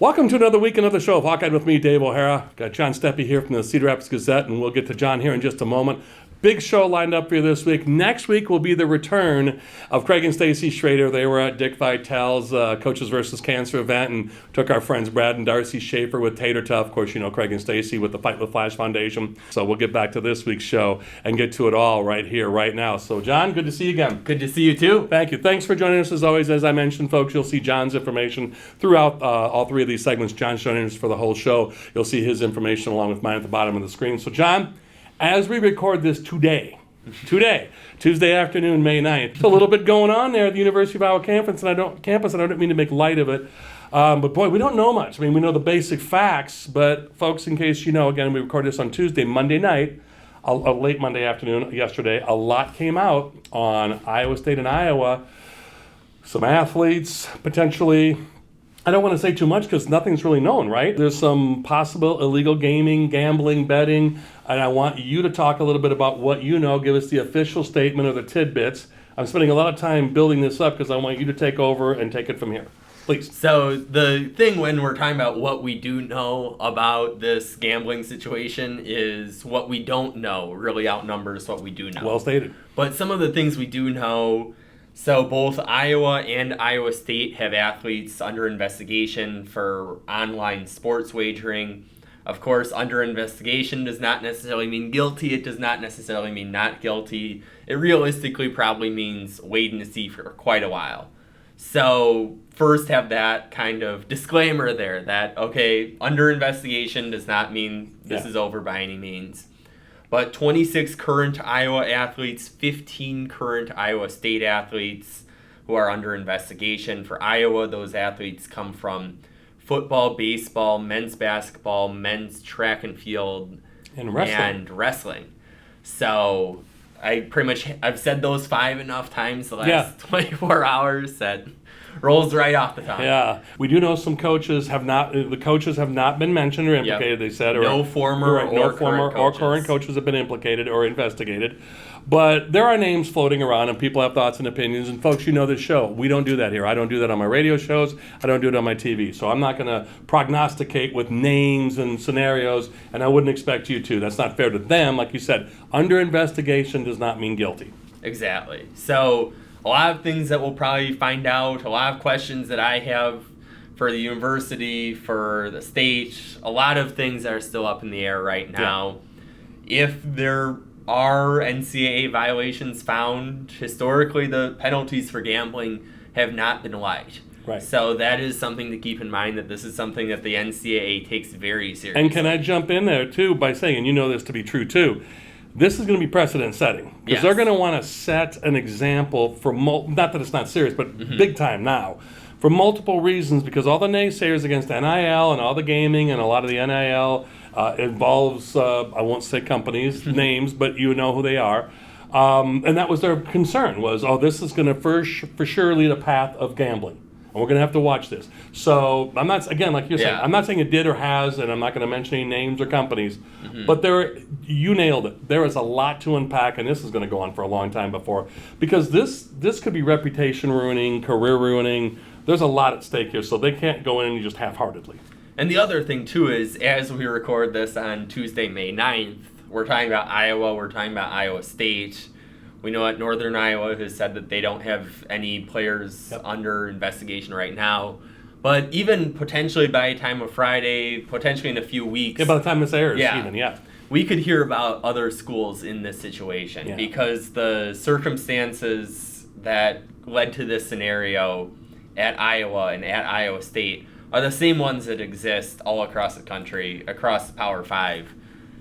Welcome to another week, another show of Hawkeyed with me, Dave O'Hara. Got John Steppe here from the Cedar Rapids Gazette, and we'll get to John here in just a moment. Big show lined up for you this week. Next week will be the return of Craig and Stacy Schrader. They were at Dick Vitale's Coaches versus Cancer event and took our friends Brad and Darcy Schaefer with Tater Tuff. Of course, you know Craig and Stacy with the Fight with Flash Foundation. So we'll get back to this week's show and get to it all right here, right now. So John, good to see you again. Good to see you too. Thank you. Thanks for joining us as always. As I mentioned, folks, you'll see John's information throughout all three of these segments. John's joining us for the whole show. You'll see his information along with mine at the bottom of the screen. So John, as we record this today, Tuesday afternoon, May 9th. A little bit going on there at the University of Iowa campus, and I don't mean to make light of it. But boy, we don't know much. I mean, we know the basic facts, but folks, in case you know, again, we recorded this on Tuesday, Monday night, a late Monday afternoon, yesterday, a lot came out on Iowa State and Iowa. Some athletes, potentially, I don't want to say too much because nothing's really known, right? There's some possible illegal gaming, gambling, betting, and I want you to talk a little bit about what you know. Give us the official statement or the tidbits. I'm spending a lot of time building this up because I want you to take over and take it from here. Please. So the thing when we're talking about what we do know about this gambling situation is what we don't know really outnumbers what we do know. Well stated. But some of the things we do know, so both Iowa and Iowa State have athletes under investigation for online sports wagering. Of course, under investigation does not necessarily mean guilty. It does not necessarily mean not guilty. It realistically probably means wait and see for quite a while. So first have that kind of disclaimer there that, okay, under investigation does not mean this is over by any means. But 26 current Iowa athletes, 15 current Iowa State athletes who are under investigation. For Iowa, those athletes come from football, baseball, men's basketball, men's track and field, and wrestling. So I've said those 5 enough times the last 24 hours that rolls right off the tongue. Yeah, we do know some coaches have not. The coaches have not been mentioned or implicated. They said, no former or current coaches have been implicated or investigated. But there are names floating around, and people have thoughts and opinions. And folks, you know this show. We don't do that here. I don't do that on my radio shows. I don't do it on my TV. So I'm not going to prognosticate with names and scenarios, and I wouldn't expect you to. That's not fair to them. Like you said, under investigation does not mean guilty. Exactly. So a lot of things that we'll probably find out, a lot of questions that I have for the university, for the state, a lot of things that are still up in the air right now. Yeah. If there are NCAA violations found, historically the penalties for gambling have not been light. Right. So that is something to keep in mind, that this is something that the NCAA takes very seriously. And can I jump in there too by saying, and you know this to be true too, this is going to be precedent setting because they're going to want to set an example for not that it's not serious, but big time now for multiple reasons, because all the naysayers against NIL and all the gaming and a lot of the NIL involves, I won't say companies, names, but you know who they are. And that was their concern was, this is going to for sure lead a path of gambling. And we're going to have to watch this. So I'm not, again, like you're saying, I'm not saying it did or has, and I'm not going to mention any names or companies, but you nailed it. There is a lot to unpack, and this is going to go on for a long time before, because this could be reputation ruining, career ruining. There's a lot at stake here, so they can't go in just half-heartedly. And the other thing, too, is as we record this on Tuesday, May 9th, we're talking about Iowa, we're talking about Iowa State. We know that Northern Iowa has said that they don't have any players under investigation right now. But even potentially by the time of Friday, potentially in a few weeks. Yeah, by the time this airs, even. We could hear about other schools in this situation because the circumstances that led to this scenario at Iowa and at Iowa State are the same ones that exist all across the country, across the Power 5.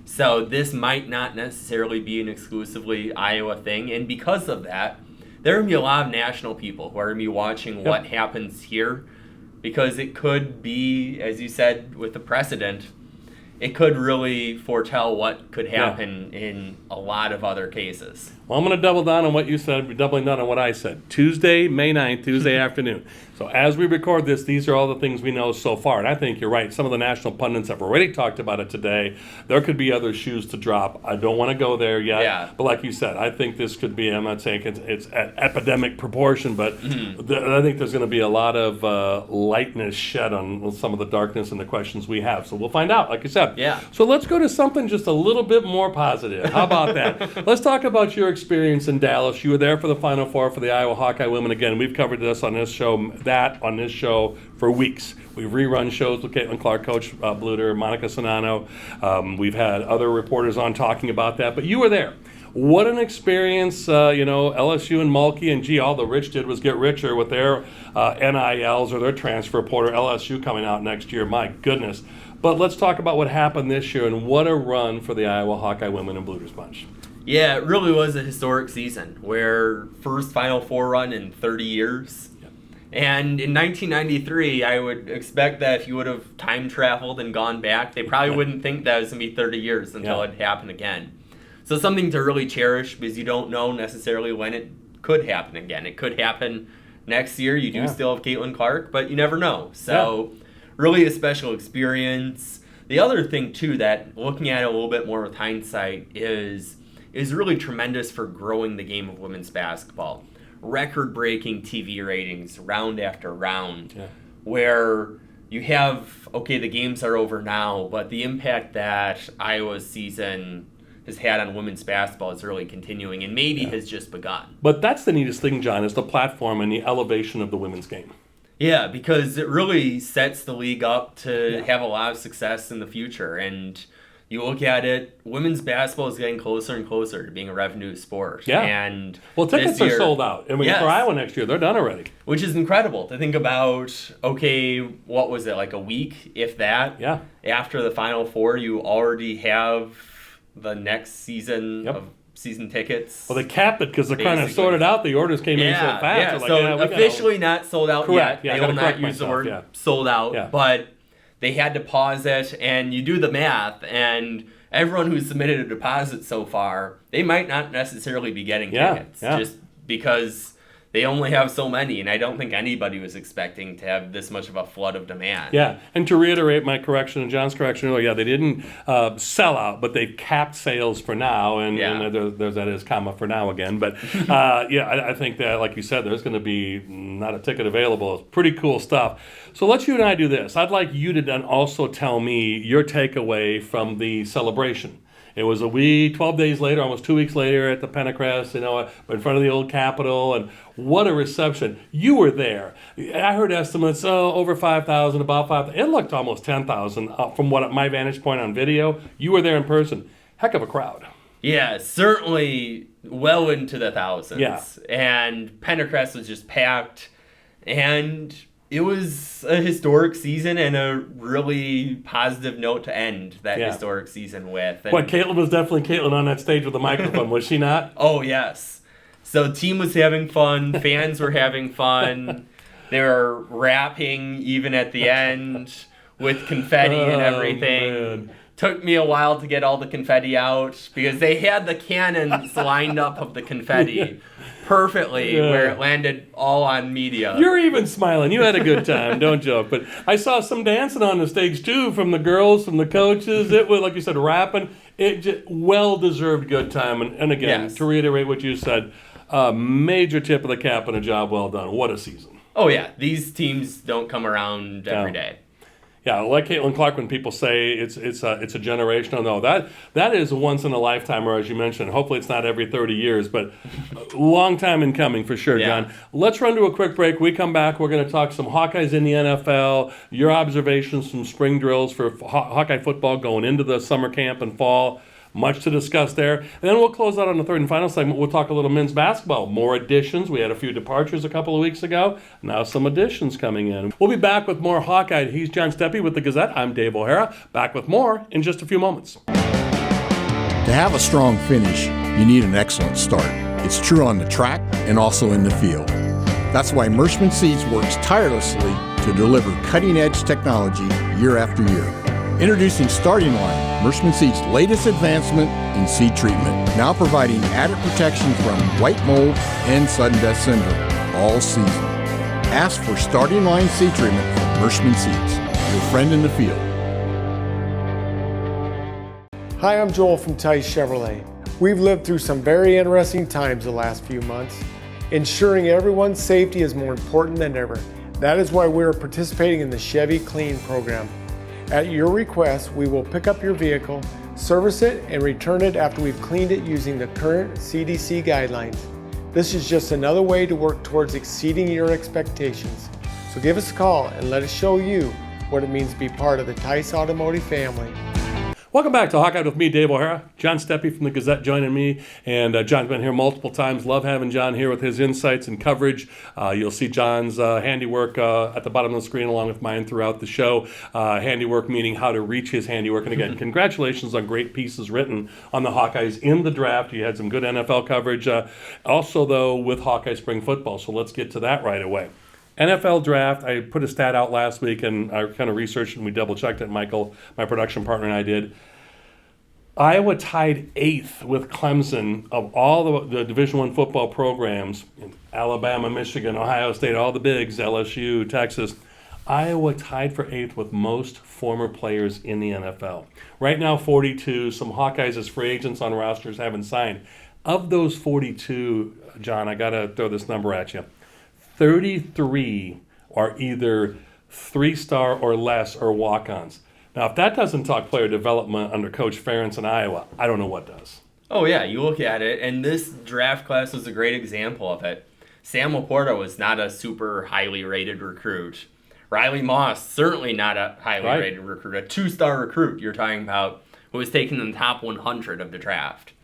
So this might not necessarily be an exclusively Iowa thing, and because of that, there are going to be a lot of national people who are going to be watching what happens here, because it could be, as you said, with the precedent, it could really foretell what could happen in a lot of other cases. Well, I'm going to double down on what you said, be doubling down on what I said. Tuesday, May 9th, Tuesday afternoon. So as we record this, these are all the things we know so far. And I think you're right. Some of the national pundits have already talked about it today. There could be other shoes to drop. I don't want to go there yet. Yeah. But like you said, I think this could be, I'm not saying it's at epidemic proportion, but I think there's going to be a lot of lightness shed on some of the darkness and the questions we have. So we'll find out, like you said. Yeah. So let's go to something just a little bit more positive. How about that? Let's talk about your experience in Dallas. You were there for the Final Four for the Iowa Hawkeye women. Again, we've covered this on this show for weeks. We've rerun shows with Caitlin Clark, Coach Bluter, Monica Sonano. We've had other reporters on talking about that, but you were there. What an experience, LSU and Mulkey, and all the rich did was get richer with their NILs or their transfer portal. LSU coming out next year, my goodness. But let's talk about what happened this year and what a run for the Iowa Hawkeye women and Bluter's Bunch. Yeah, it really was a historic season, where first Final Four run in 30 years. Yep. And in 1993, I would expect that if you would have time traveled and gone back, they probably wouldn't think that it was going to be 30 years until it happened again. So something to really cherish, because you don't know necessarily when it could happen again. It could happen next year. You do still have Caitlin Clark, but you never know. So really a special experience. The other thing, too, that looking at it a little bit more with hindsight is really tremendous for growing the game of women's basketball. Record-breaking TV ratings round after round, where you have, the games are over now, but the impact that Iowa's season has had on women's basketball is really continuing and maybe has just begun. But that's the neatest thing, John, is the platform and the elevation of the women's game. Yeah, because it really sets the league up to have a lot of success in the future. And you look at it, women's basketball is getting closer and closer to being a revenue sport. Yeah. And tickets are sold out. I mean, for Iowa next year, they're done already. Which is incredible to think about, what was it, like a week, if that? Yeah. After the Final Four, you already have the next season of season tickets. Well, they capped it because they're kind of sorted out. The orders came in so fast. Yeah, so officially not sold out yet. Yeah, they will not use the word sold out, but they had to pause it, and you do the math, and everyone who's submitted a deposit so far, they might not necessarily be getting tickets, just because they only have so many, and I don't think anybody was expecting to have this much of a flood of demand. Yeah, and to reiterate my correction and John's correction earlier, they didn't sell out, but they capped sales for now, and there's that is comma for now again. But I think that, like you said, there's going to be not a ticket available. It's pretty cool stuff. So let's you and I do this. I'd like you to then also tell me your takeaway from the celebration. It was 12 days later, almost 2 weeks later at the Pentecrest, in front of the old Capitol, and what a reception. You were there. I heard estimates, over 5,000, about 5,000. It looked almost 10,000 from my vantage point on video. You were there in person. Heck of a crowd. Yeah, certainly well into the thousands. Yeah. And Pentecrest was just packed, and it was a historic season and a really positive note to end that historic season with. And Caitlin was definitely Caitlin on that stage with the microphone, was she not? Oh, yes. So the team was having fun. Fans were having fun. They were rapping even at the end with confetti and everything. Man. Took me a while to get all the confetti out because they had the cannons lined up of the confetti perfectly where it landed all on media. You're even smiling. You had a good time, don't joke. But I saw some dancing on the stage too from the girls, from the coaches. It was, like you said, rapping. It just well-deserved good time. And again, to reiterate what you said, major tip of the cap and a job well done. What a season. Oh, yeah. These teams don't come around every day. Yeah, like Caitlin Clark, when people say it's a generational, no, that is a once in a lifetime, or as you mentioned, hopefully it's not every 30 years, but a long time in coming for sure, John. Let's run to a quick break. We come back, we're going to talk some Hawkeyes in the NFL, your observations from spring drills for Hawkeye football going into the summer camp and fall. Much to discuss there. And then we'll close out on the third and final segment. We'll talk a little men's basketball. More additions. We had a few departures a couple of weeks ago. Now some additions coming in. We'll be back with more Hawkeye. He's John Steppe with the Gazette. I'm Dave O'Hara. Back with more in just a few moments. To have a strong finish, you need an excellent start. It's true on the track and also in the field. That's why Mershman Seeds works tirelessly to deliver cutting-edge technology year after year. Introducing Starting Line, Mershman Seed's latest advancement in seed treatment, now providing added protection from white mold and sudden death syndrome all season. Ask for Starting Line seed treatment from Mershman Seeds, your friend in the field. Hi, I'm Joel from Tice Chevrolet. We've lived through some very interesting times the last few months. Ensuring everyone's safety is more important than ever. That is why we are participating in the Chevy Clean program. At your request, we will pick up your vehicle, service it, and return it after we've cleaned it using the current CDC guidelines. This is just another way to work towards exceeding your expectations. So give us a call and let us show you what it means to be part of the Tice Automotive family. Welcome back to Hawkeyed with me, Dave O'Hara. John Steppe from the Gazette joining me. And John's been here multiple times. Love having John here with his insights and coverage. You'll see John's handiwork at the bottom of the screen along with mine throughout the show. Handiwork meaning how to reach his handiwork. And again, congratulations on great pieces written on the Hawkeyes in the draft. You had some good NFL coverage. Also, though, with Hawkeye spring football. So let's get to that right away. NFL draft, I put a stat out last week, and I kind of researched and we double-checked it. Michael, my production partner, and I did. Iowa tied 8th with Clemson of all the Division I football programs. Alabama, Michigan, Ohio State, all the bigs, LSU, Texas. Iowa tied for 8th with most former players in the NFL. Right now, 42. Some Hawkeyes as free agents on rosters haven't signed. Of those 42, John, I got to throw this number at you. 33 are either 3-star or less or walk-ons. Now, if that doesn't talk player development under Coach Ferentz in Iowa, I don't know what does. Oh, yeah, you look at it, and this draft class was a great example of it. Sam Laporta was not a super highly rated recruit. Riley Moss, certainly not a highly rated recruit. A 2-star recruit you're talking about who was taken in the top 100 of the draft.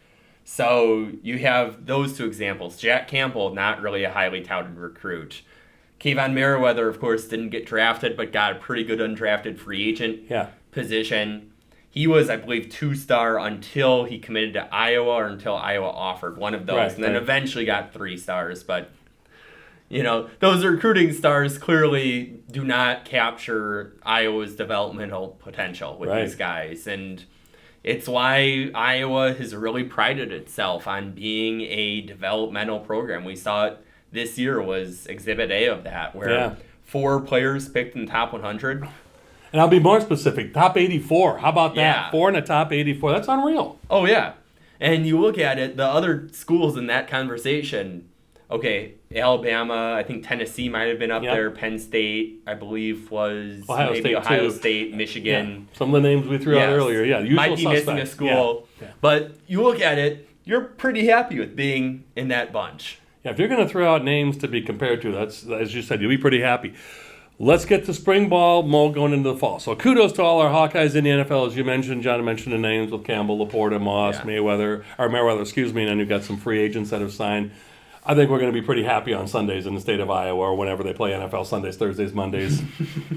So you have those two examples. Jack Campbell, not really a highly touted recruit. Kayvon Merriweather, of course, didn't get drafted, but got a pretty good undrafted free agent position. He was, I believe, 2-star until he committed to Iowa or until Iowa offered one of those, and then eventually got 3 stars. But, you know, those recruiting stars clearly do not capture Iowa's developmental potential with these guys. And it's why Iowa has really prided itself on being a developmental program. We saw it this year was Exhibit A of that, where 4 players picked in the top 100. And I'll be more specific, top 84. How about that? Yeah. 4 in the top 84. That's unreal. Oh, yeah. And you look at it, the other schools in that conversation, okay, Alabama, I think Tennessee might have been up there. Penn State, I believe, was Ohio State, Michigan. Yeah. Some of the names we threw out earlier. Yeah, usual might be suspects. missing a school. Yeah. But you look at it, you're pretty happy with being in that bunch. Yeah, if you're going to throw out names to be compared to, that's, as you said, you'll be pretty happy. Let's get to spring ball mold going into the fall. So kudos to all our Hawkeyes in the NFL. As you mentioned, John mentioned the names with Campbell, Laporta, Moss, Merriweather, and then you've got some free agents that have signed. I think we're going to be pretty happy on Sundays in the state of Iowa or whenever they play NFL, Sundays, Thursdays, Mondays,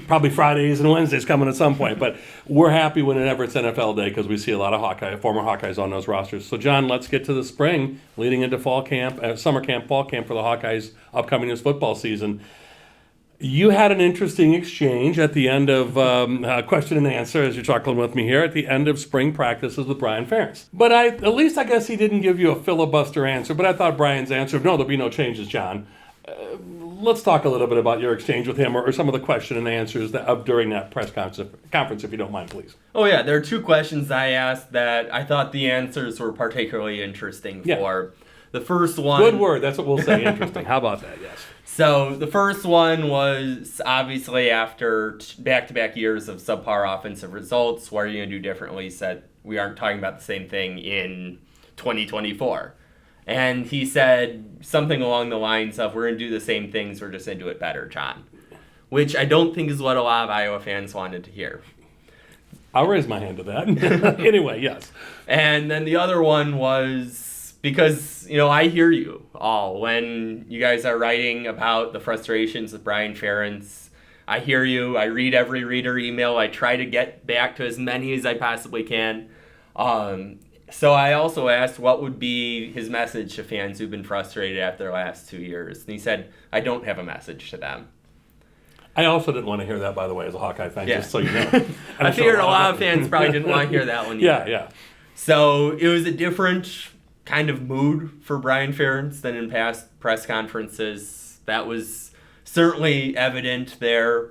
probably Fridays and Wednesdays coming at some point. But we're happy whenever it's NFL day because we see a lot of former Hawkeyes on those rosters. So, John, let's get to the spring leading into fall camp, summer camp, fall camp for the Hawkeyes upcoming this football season. You had an interesting exchange at the end of question and answer, as you're talking with me here, at the end of spring practices with Brian Ferentz. But at least I guess he didn't give you a filibuster answer, but I thought Brian's answer, no, there'll be no changes, John. Let's talk a little bit about your exchange with him or some of the question and answers during that press conference, if you don't mind, please. Oh, yeah, there are 2 questions I asked that I thought the answers were particularly interesting for. The first one... Good word, that's what we'll say, interesting. How about that, yes. So the first one was obviously after back-to-back years of subpar offensive results, what are you going to do differently? He said, we aren't talking about the same thing in 2024. And he said something along the lines of, we're going to do the same things, we're just going to do it better, John. Which I don't think is what a lot of Iowa fans wanted to hear. I'll raise my hand to that. Anyway, yes. And then the other one was... Because, you know, I hear you all when you guys are writing about the frustrations with Brian Ferentz. I hear you. I read every reader email. I try to get back to as many as I possibly can. So I also asked what would be his message to fans who've been frustrated after the last 2 years. And he said, I don't have a message to them. I also didn't want to hear that, by the way, as a Hawkeye fan, Yeah. just so you know. I figured a lot of fans probably didn't want to hear that one either. Yeah. So it was a different kind of mood for Brian Ferentz than in past press conferences. That was certainly evident there.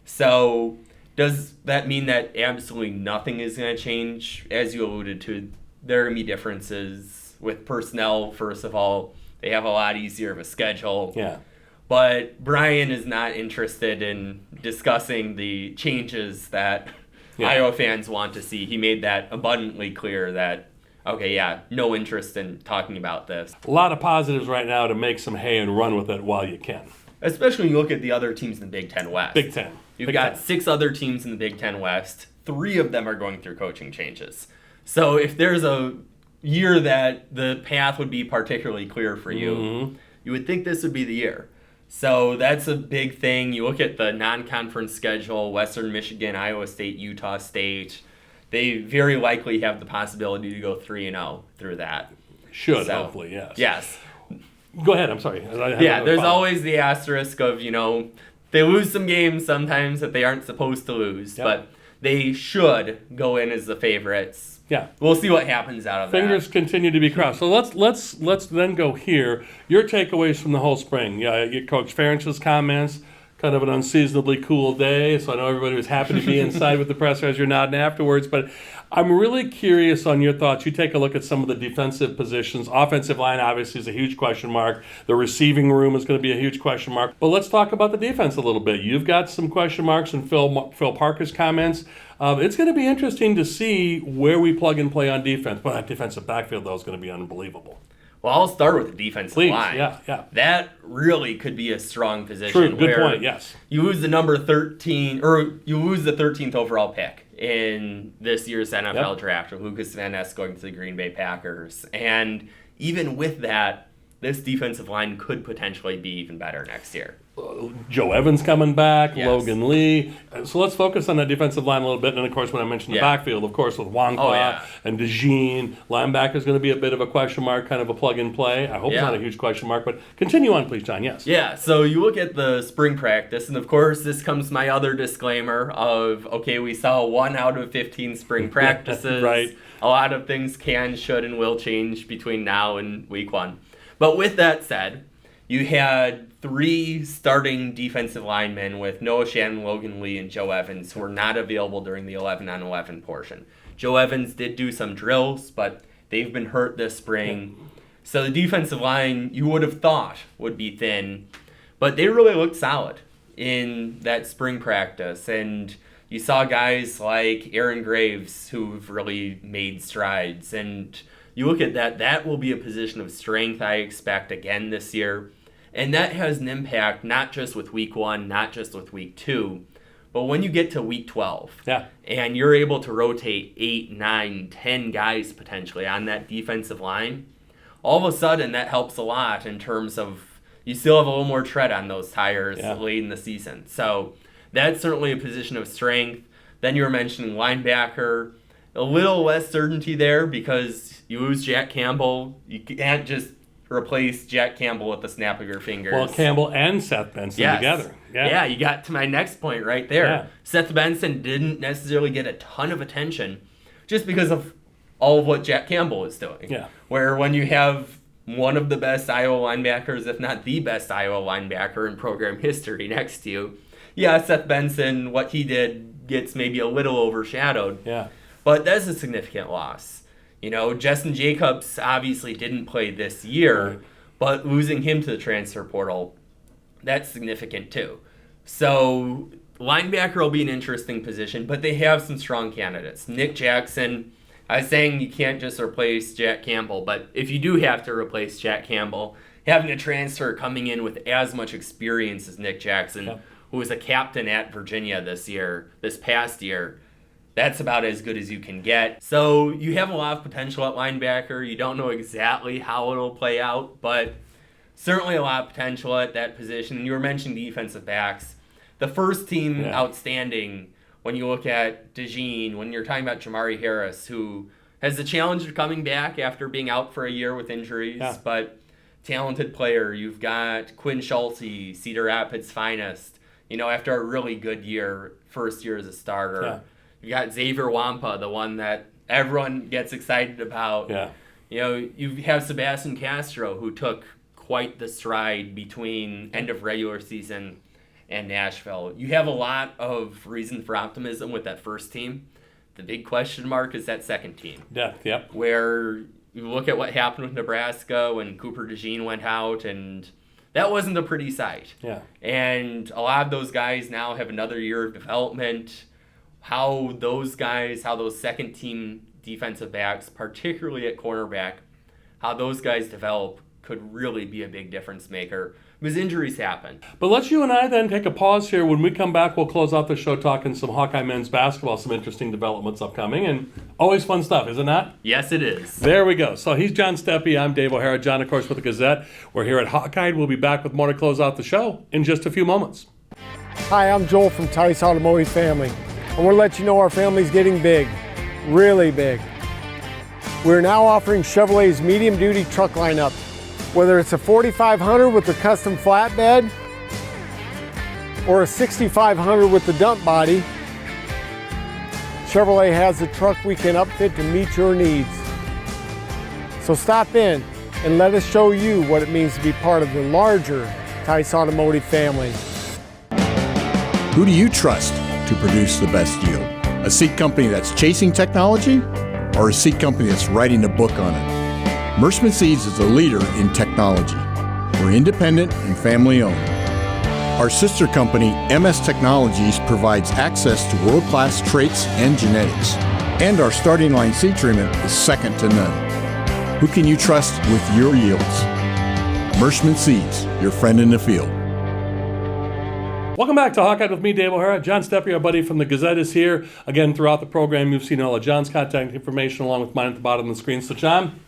So does that mean that absolutely nothing is going to change? As you alluded to, there are going to be differences with personnel. First of all, they have a lot easier of a schedule. Yeah. But Brian is not interested in discussing the changes that Iowa fans want to see. He made that abundantly clear that, no interest in talking about this. A lot of positives right now to make some hay and run with it while you can. Especially when you look at the other teams in the Big Ten West. Big Ten. You've got 6 other teams in the Big Ten West. 3 of them are going through coaching changes. So if there's a year that the path would be particularly clear for you, you would think this would be the year. So that's a big thing. You look at the non-conference schedule, Western Michigan, Iowa State, Utah State. They very likely have the possibility to go 3-0 through that. Should, hopefully, yes. Yes. Go ahead, I'm sorry. There's always the asterisk of, they lose some games sometimes that they aren't supposed to lose, but they should go in as the favorites. Yeah. We'll see what happens out of Fingers continue to be crossed. So let's then go here. Your takeaways from the whole spring. Yeah, your Coach Ferentz's comments. Kind of an unseasonably cool day, so I know everybody was happy to be inside with the presser as you're nodding afterwards. But I'm really curious on your thoughts. You take a look at some of the defensive positions. Offensive line obviously is a huge question mark. The receiving room is going to be a huge question mark. But let's talk about the defense a little bit. You've got some question marks in Phil Parker's comments. It's going to be interesting to see where we plug and play on defense. But that defensive backfield, though, is going to be unbelievable. Well, I'll start with the defensive line. Yeah. That really could be a strong position. True, good point, yes. You lose the number 13, or you lose the 13th overall pick in this year's NFL draft, with Lucas Van Ness going to the Green Bay Packers. And even with that, this defensive line could potentially be even better next year. Joe Evans coming back, Yes. Logan Lee. So let's focus on that defensive line a little bit. And, of course, when I mentioned the backfield, of course, with Wonka and DeJean, linebacker is going to be a bit of a question mark, kind of a plug-and-play. I hope it's not a huge question mark, but continue on, please, John. Yes. Yeah, so you look at the spring practice, and, of course, this comes my other disclaimer of, we saw 1 out of 15 spring practices. Right. A lot of things can, should, and will change between now and week 1. But with that said, you had 3 starting defensive linemen with Noah Shannon, Logan Lee, and Joe Evans who were not available during the 11-on-11 portion. Joe Evans did do some drills, but they've been hurt this spring. So the defensive line, you would have thought, would be thin, but they really looked solid in that spring practice. And you saw guys like Aaron Graves who've really made strides. And you look at that will be a position of strength, I expect, again this year. And that has an impact not just with week 1, not just with week 2, but when you get to week 12 and you're able to rotate 8, 9, 10 guys potentially on that defensive line, all of a sudden that helps a lot in terms of you still have a little more tread on those tires late in the season. So that's certainly a position of strength. Then you were mentioning linebacker. A little less certainty there because you lose Jack Campbell. You can't just replace Jack Campbell with the snap of your fingers. Well, Campbell and Seth Benson together. Yeah, you got to my next point right there. Yeah. Seth Benson didn't necessarily get a ton of attention just because of all of what Jack Campbell is doing. Yeah. Where when you have one of the best Iowa linebackers, if not the best Iowa linebacker in program history next to you, Seth Benson, what he did gets maybe a little overshadowed. Yeah. But that's a significant loss. Justin Jacobs obviously didn't play this year, but losing him to the transfer portal, that's significant too. So linebacker will be an interesting position, but they have some strong candidates. Nick Jackson, I was saying you can't just replace Jack Campbell, but if you do have to replace Jack Campbell, having a transfer coming in with as much experience as Nick Jackson, who was a captain at Virginia this past year, that's about as good as you can get. So you have a lot of potential at linebacker. You don't know exactly how it'll play out, but certainly a lot of potential at that position. And you were mentioning defensive backs. The first team outstanding when you look at DeJean, when you're talking about Jamari Harris, who has the challenge of coming back after being out for a year with injuries, but talented player. You've got Quinn Schulte, Cedar Rapids' finest. after a really good first year as a starter. Yeah. You got Xavier Wampa, the one that everyone gets excited about. Yeah. You have Sebastian Castro, who took quite the stride between end of regular season and Nashville. You have a lot of reason for optimism with that first team. The big question mark is that second team. Yeah, yep. Where you look at what happened with Nebraska when Cooper DeJean went out, and that wasn't a pretty sight. Yeah. And a lot of those guys now have another year of development. How those second team defensive backs, particularly at cornerback, how those guys develop could really be a big difference maker because injuries happen. But let's you and I then take a pause here. When we come back, we'll close out the show talking some Hawkeye men's basketball, some interesting developments upcoming, and always fun stuff, is it not? Yes, it is. There we go. So he's John Steppe. I'm Dave O'Hara. John, of course, with the Gazette. We're here at Hawkeyed. We'll be back with more to close out the show in just a few moments. Hi, I'm Joel from Tice Automotive Family. I want to let you know our family's getting big, really big. We're now offering Chevrolet's medium-duty truck lineup. Whether it's a 4500 with the custom flatbed or a 6500 with the dump body, Chevrolet has the truck we can upfit to meet your needs. So stop in and let us show you what it means to be part of the larger Tice Automotive family. Who do you trust to produce the best yield? A seat company that's chasing technology or a seat company that's writing a book on it? Merschman Seeds is a leader in technology. We're independent and family owned. Our sister company, MS Technologies, provides access to world-class traits and genetics. And our starting line seed treatment is second to none. Who can you trust with your yields? Merschman Seeds, your friend in the field. Welcome back to Hawkeye with me, Dave O'Hara. John Steppe, our buddy from the Gazette, is here. Again, throughout the program, you've seen all of John's contact information along with mine at the bottom of the screen. So, John,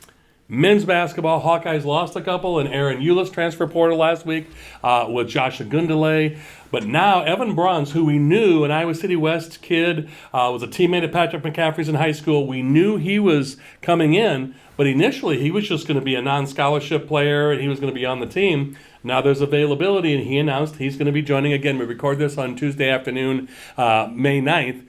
men's basketball, Hawkeyes lost a couple, and Aaron Eulis transfer portal last week with Josh Agundale. But now Evan Bruns, who we knew, an Iowa City West kid, was a teammate of Patrick McCaffrey's in high school. We knew he was coming in, but initially he was just going to be a non-scholarship player, and he was going to be on the team. Now there's availability, and he announced he's going to be joining again. We record this on Tuesday afternoon, May 9th.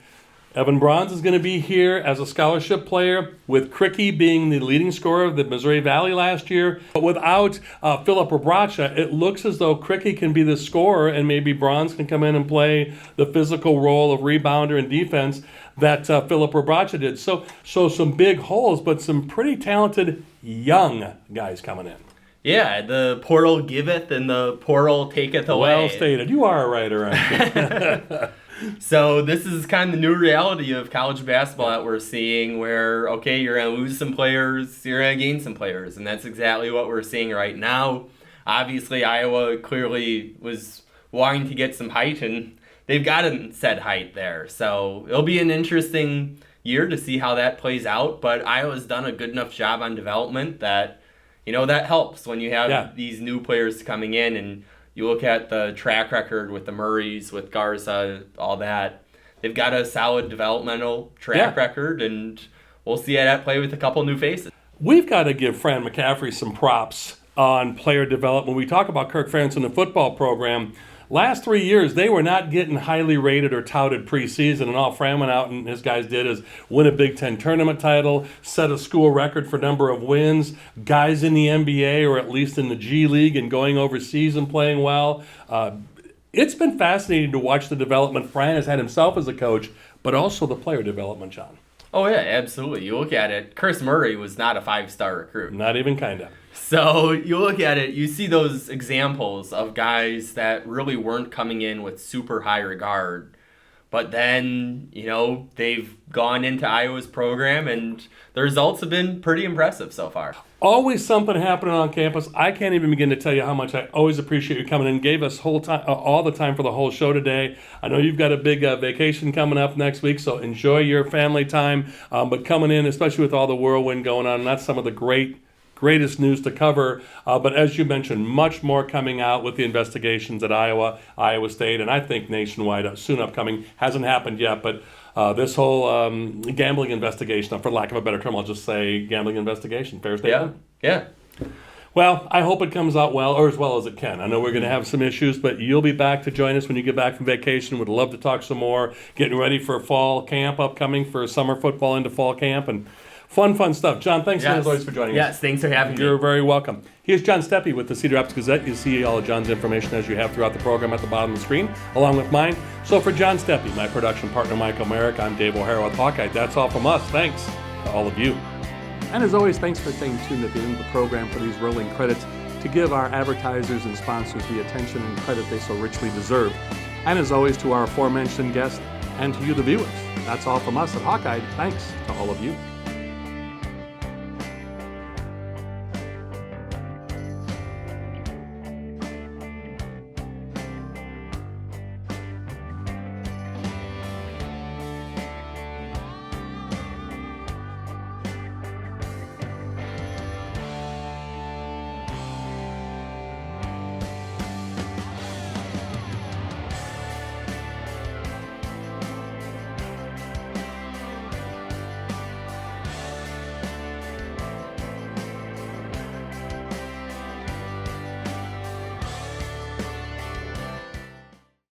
Evan Bruns is going to be here as a scholarship player, with Cricky being the leading scorer of the Missouri Valley last year. But without Philip Rebracha, it looks as though Cricky can be the scorer, and maybe Bruns can come in and play the physical role of rebounder and defense that Philip Rebracha did. So some big holes, but some pretty talented young guys coming in. Yeah, the portal giveth and the portal taketh away. Well stated. You are a writer, aren't you? So this is kind of the new reality of college basketball that we're seeing where, okay, you're going to lose some players, you're going to gain some players, and that's exactly what we're seeing right now. Obviously, Iowa clearly was wanting to get some height, and they've gotten said height there. So it'll be an interesting year to see how that plays out, but Iowa's done a good enough job on development that, that helps when you have these new players coming in, and you look at the track record with the Murrays, with Garza, all that. They've got a solid developmental track record, and we'll see it at play with a couple new faces. We've got to give Fran McCaffrey some props on player development. When we talk about Kirk Ferentz and the football program, last 3 years, they were not getting highly rated or touted preseason, and all Fran went out and his guys did is win a Big Ten tournament title, set a school record for number of wins, guys in the NBA or at least in the G League and going overseas and playing well. It's been fascinating to watch the development Fran has had himself as a coach, but also the player development, John. Oh, yeah, absolutely. You look at it, Chris Murray was not a five-star recruit. Not even kind of. So you look at it, you see those examples of guys that really weren't coming in with super high regard. But then, they've gone into Iowa's program, and the results have been pretty impressive so far. Always something happening on campus. I can't even begin to tell you how much I always appreciate you coming in. Gave us all the time for the whole show today. I know you've got a big vacation coming up next week, so enjoy your family time. But coming in, especially with all the whirlwind going on, and that's some of the greatest news to cover. But as you mentioned, much more coming out with the investigations at Iowa State, and I think nationwide, soon upcoming. Hasn't happened yet, but this whole gambling investigation, for lack of a better term, I'll just say gambling investigation. Fair statement? Yeah. Well, I hope it comes out well, or as well as it can. I know we're going to have some issues, but you'll be back to join us when you get back from vacation. Would love to talk some more. Getting ready for fall camp upcoming for summer football into fall camp and fun stuff. John, thanks as always for joining us. Yes, thanks for having me. You're very welcome. Here's John Steppe with the Cedar Rapids Gazette. You see all of John's information as you have throughout the program at the bottom of the screen, along with mine. So for John Steppe, my production partner Michael Merrick, I'm Dave O'Hara with Hawkeyed. That's all from us. Thanks to all of you. And as always, thanks for staying tuned at the end of the program for these rolling credits to give our advertisers and sponsors the attention and credit they so richly deserve. And as always, to our aforementioned guests and to you, the viewers. That's all from us at Hawkeyed. Thanks to all of you.